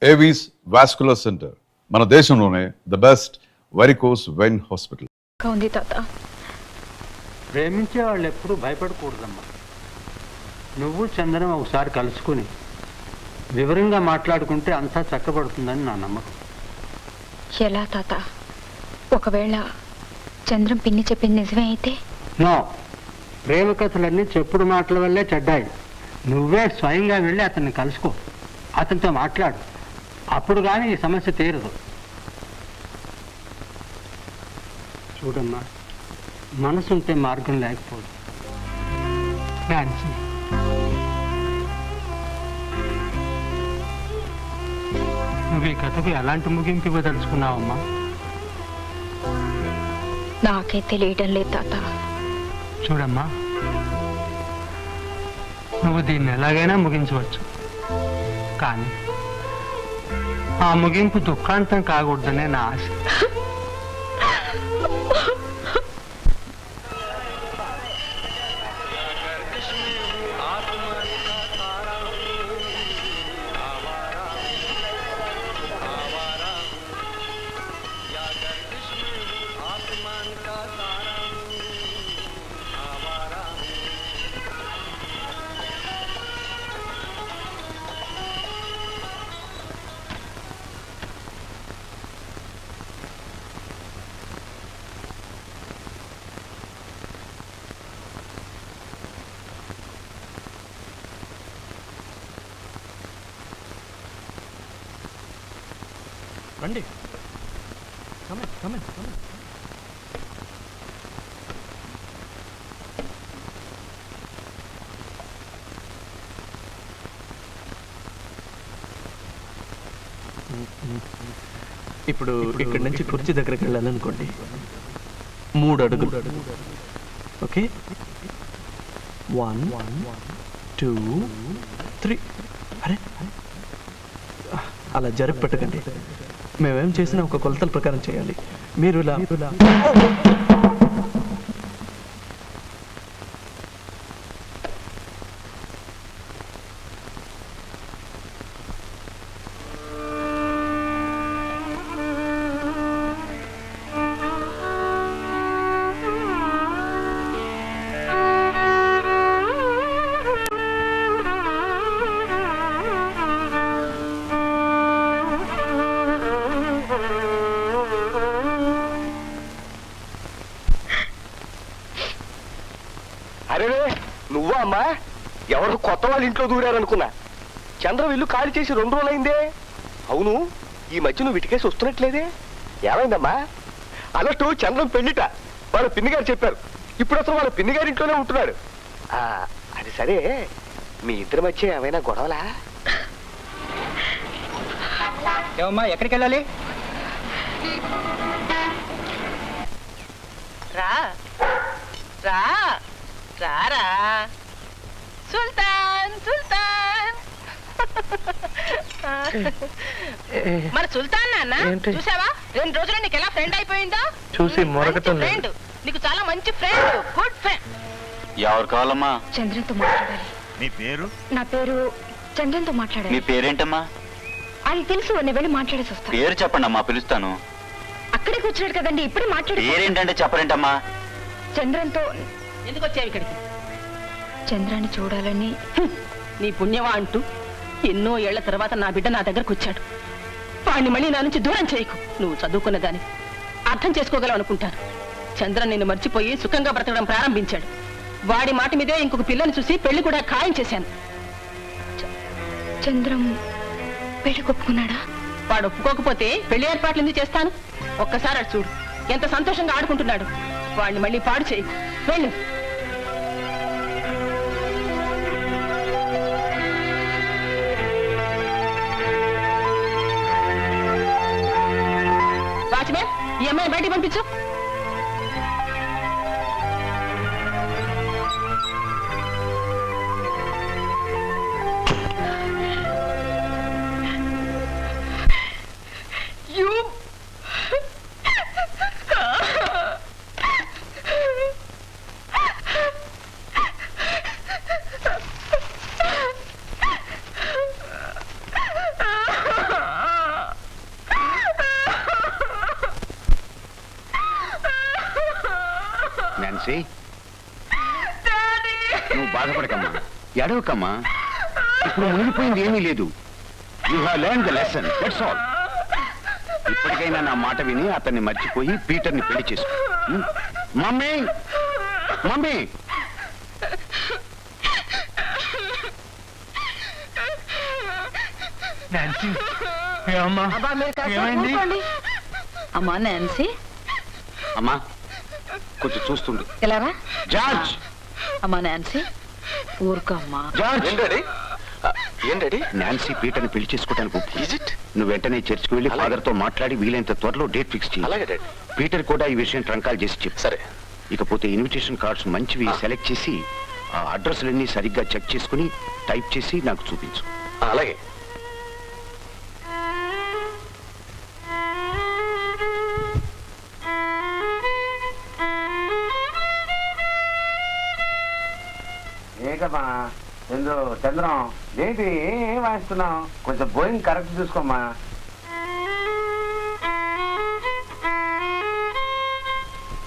Avis vascular centre, మన దేశంలోనే the best varicose vein hospital. ఉంది తాత. ప్రేమించే వాళ్ళు ఎప్పుడూ భయపడకూడదమ్మా. నువ్వు చందనం ఒకసారి కలుసుకుని వివరంగా మాట్లాడుకుంటే అంతా చక్కబడుతుందని నా నమ్మకం. ఎలా తాత? ఒకవేళ చంద్రం పిన్ని చెప్పింది నిజమే అయితే? నో, ప్రేమ కథలన్నీ చెప్పుడు మాటల వల్లే చెడ్డాయి. నువ్వే స్వయంగా వెళ్ళి అతన్ని కలుసుకో, అతనితో మాట్లాడు. అప్పుడు కానీ ఈ సమస్య తీరదు. చూడమ్మా, మనసుంటే మార్గం లేకపోదు. నువ్వు ఈ కథకు ఎలాంటి ముగింపు ఇవ్వదలుచుకున్నావమ్మా? నాకే తెలియడం లేదు తాత. చూడమ్మా, నువ్వు దీన్ని ఎలాగైనా ముగించవచ్చు, కానీ ఆ ముగింపు దుఃఖాంతం కాకూడదనే నా ఆశ. రండి. ఇప్పుడు ఇక్కడి నుంచి కుర్చీ దగ్గరికి వెళ్ళాలనుకోండి. 3 అడుగులు. ఓకే, 1 2 3. అరే, అలా జరిపి పెట్టకండి. మేమేం చేసినా ఒక కొలతల ప్రకారం చేయాలి. మీరు ఇలా నువ్వా అమ్మా? ఎవరు కొత్త వాళ్ళ ఇంట్లో దూరారనుకున్నా. చంద్రం ఇల్లు ఖాళీ చేసి 2 రోజులైందే. అవును, ఈ మధ్య నువ్వు ఇటుకేసి వస్తున్నట్లేదే, ఏమైందమ్మా? అన్నట్టు చంద్రం పెళ్లిట వాళ్ళ పిన్ని గారు చెప్పారు. ఇప్పుడు అసలు వాళ్ళ పిన్ని గారి ఇంట్లోనే ఉంటున్నాడు. అది సరే, మీ ఇద్దరి మధ్య ఏమైనా గొడవలా? ఏమమ్మా, ఎక్కడికి వెళ్ళాలి? రా రా రారా సుల్తాన్ సుల్తాన్. మన సుల్తాన్ నాన్న చూసావా? 2 రోజులు నీకు ఎలా ఫ్రెండ్ అయిపోయిందో. చూసి ఫ్రెండ్, నీకు చాలా మంచి ఫ్రెండ్, గుడ్ ఫ్రెండ్. ఎవరు కావాలమ్మా? చంద్రంతో మాట్లాడాలి. నీ పేరు? నా పేరు చంద్రంతో మాట్లాడాలి. నీ పేరేంటమ్మా? అది తెలుసు, నేను వెళ్ళి మాట్లాడేసి వస్తాను. పేరు చెప్పండి అమ్మా, పిలుస్తాను. అక్కడే కూర్చున్నాడు కదండి, ఇప్పుడే మాట్లాడు. పేరేంటంటే చెప్పరేంటమ్మా? చంద్రంతో. ఎందుకు వచ్చావు ఇక్కడికి? చంద్రాన్ని చూడాలని. నీ పుణ్యమా అంటూ ఎన్నో ఏళ్ల తర్వాత నా బిడ్డ నా దగ్గరకు వచ్చాడు. వాడిని మళ్ళీ నా నుంచి దూరం చేయకు. నువ్వు చదువుకున్నదాన్ని అర్థం చేసుకోగలవు అనుకుంటాను. చంద్రన్ నిన్ను మర్చిపోయి సుఖంగా బ్రతకడం ప్రారంభించాడు. వాడి మాట మీదే ఇంకొక పిల్లని చూసి పెళ్లి కూడా ఖాయం చేశాను. చంద్రం పెళ్లి ఒప్పుకున్నాడా? వాడు ఒప్పుకోకపోతే పెళ్లి ఏర్పాట్లు ఎందుకు చేస్తాను? ఒక్కసారి అటు చూడు, ఎంత సంతోషంగా ఆడుకుంటున్నాడు. వాడిని మళ్ళీ పాడు చేయకు, వెళ్ళు. వాచ్మెన్, ఈ అమ్మాయి బయటికి పంపించు. నాన్సీ నువ్వు బాధపడకమ్మా, ఎడవకమ్మా. ఇప్పుడు మునిగిపోయింది ఏమీ లేదు. You have learn the lesson, that's all. ఇప్పటికైనా నా మాట విని అతన్ని మర్చిపోయి పీటర్ని పెళ్లి చేసుకో. మమ్మీ మమ్మీ అమ్మా నాన్సీ, అమ్మా కొంచెం చూస్తుండు. ఎలారా? జార్జ్, అమ్మా నాన్సీ ఊరుకోమ్మా. జార్జ్, ఏంటండి? నాన్సీ పీటర్ని పెళ్లి చేసుకోవడానికి ఒప్పుకుంది. నువ్వు వెంటనే చర్చికి వెళ్ళి ఫాదర్ తో మాట్లాడి వీలైనంత త్వరలో డేట్ ఫిక్స్ చేయి. అలాగే డాడీ. పీటర్ కూడా ఈ విషయం ట్రంకాలు చేసి చెప్పు. సరే. ఇకపోతే ఇన్విటేషన్ కార్డ్స్ మంచివి సెలెక్ట్ చేసి ఆ అడ్రస్లన్నీ సరిగ్గా చెక్ చేసుకుని టైప్ చేసి నాకు చూపించు. అలాగే. ఏకమ్మా ఎందు చంద్రం ఏంటి ఏం వాయిస్తున్నావు? కొంచెం బోయింగ్ కరెక్ట్ చూసుకోమ్మా.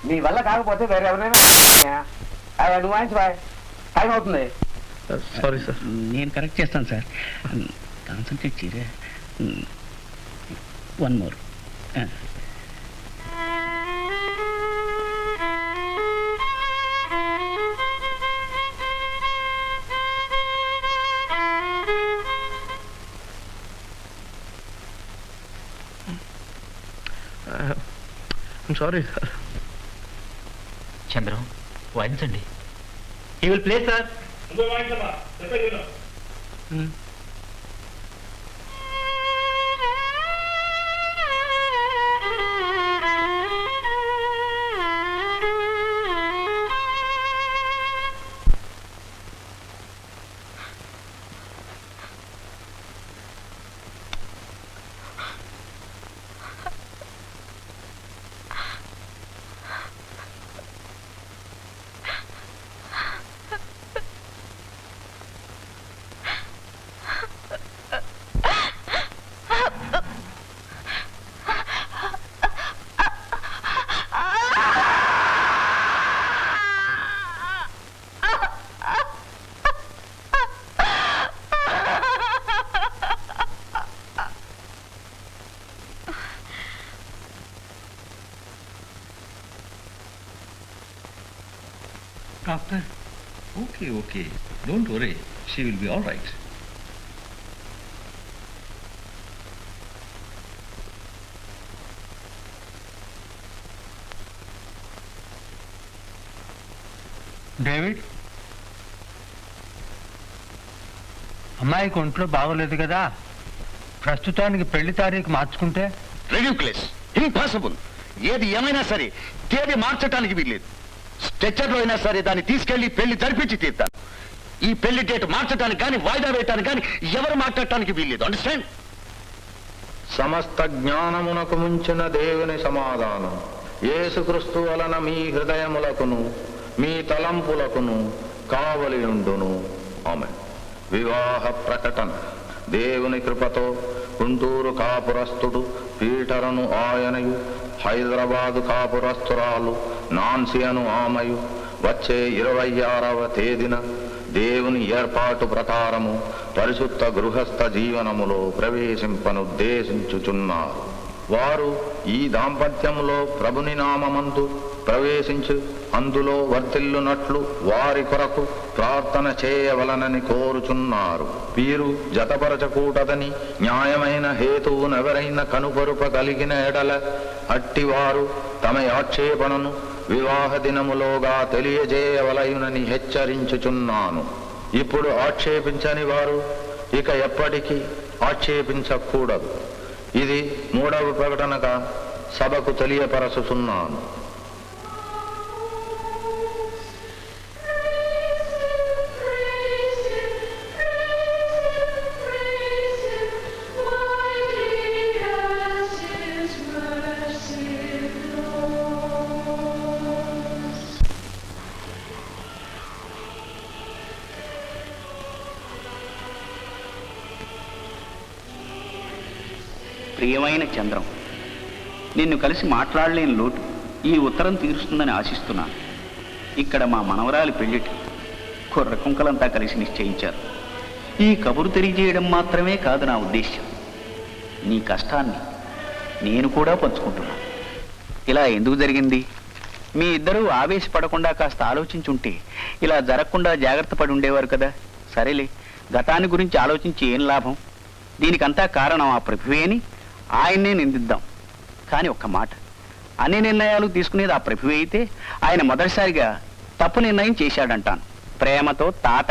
నీ వల్ల కాకపోతే వేరే ఎవరైనా నువ్వు వాయించి బాయ్, టైం అవుతుంది. Sorry sir. నేను కరెక్ట్ చేస్తాను సార్. కాన్సన్ట్రేట్ చేయరే. 1 more. Sorry sir. చంద్రం వాయించండి. He will play sir. Doctor? Okay. Don't worry. She will be all right. David, అమ్మాయికి ఒంట్లో బాగోలేదు కదా, ప్రస్తుతానికి పెళ్లి తారీఖు మార్చుకుంటే? Ridiculous, impossible. ఏది ఏమైనా సరే తేదీ మార్చడానికి వీల్లేదు. స్ట్రెచ్చర్లో అయినా సరే దాన్ని తీసుకెళ్లి పెళ్లి జరిపించి తీరుతాను. ఈ పెళ్లి డేట్ మార్చడానికి కానీ వాయిదా వేయటానికి కానీ ఎవరు మాట్లాడటానికి వీల్లేదు. అండర్స్టాండ్? సమస్త జ్ఞానమునకు ముంచిన దేవుని సమాధానం యేసుక్రీస్తు వలన మీ హృదయములకును మీ తలంపులకును కావలియుండును. ఆమె. వివాహ ప్రకటన. దేవుని కృపతో గుంటూరు కాపురస్తుడు పీటరును ఆయనయు, హైదరాబాదు కాపురస్తురాలు నాన్సీ అను ఆమెయు వచ్చే 26వ తేదీన దేవుని ఏర్పాటు ప్రకారము పరిశుద్ధ గృహస్థ జీవనములో ప్రవేశింపనుద్దేశించుచున్నారు. వారు ఈ దాంపత్యములో ప్రభుని నామమందు ప్రవేశించి అందులో వర్తిల్లునట్లు వారి కొరకు ప్రార్థన చేయవలనని కోరుచున్నారు. వీరు జతపరచకూడదని న్యాయమైన హేతువునెవరైనా కనుపరుపగలిగిన ఎడల అట్టివారు తమ ఆక్షేపణను వివాహ దినములోగా తెలియజేయవలయునని హెచ్చరించుచున్నాను. ఇప్పుడు ఆక్షేపించని వారు ఇక ఎప్పటికీ ఆక్షేపించకూడదు. ఇది 3వ ప్రకటనగా సభకు తెలియపరచుచున్నాను. ప్రియమైన చంద్రం, నిన్ను కలిసి మాట్లాడలేని లోటు ఈ ఉత్తరం తీరుస్తుందని ఆశిస్తున్నాను. ఇక్కడ మా మనవరాలి పెళ్లిటి కుర్ర కుంకలంతా కలిసి నిశ్చయించారు. ఈ కబురు తెలియజేయడం మాత్రమే కాదు నా ఉద్దేశ్యం. నీ కష్టాన్ని నేను కూడా పంచుకుంటున్నాను. ఇలా ఎందుకు జరిగింది? మీ ఇద్దరూ ఆవేశపడకుండా కాస్త ఆలోచించుంటే ఇలా జరగకుండా జాగ్రత్త పడి ఉండేవారు కదా. సరేలే, గతాన్ని గురించి ఆలోచించి ఏం లాభం? దీనికంతా కారణం ఆ ప్రభువే అని ఆయన్నే నిందిద్దాం. కానీ ఒక్క మాట, అన్ని నిర్ణయాలు తీసుకునేది ఆ ప్రభువే అయితే ఆయన మొదటిసారిగా తప్పు నిర్ణయం చేశాడంటాను. ప్రేమతో తాత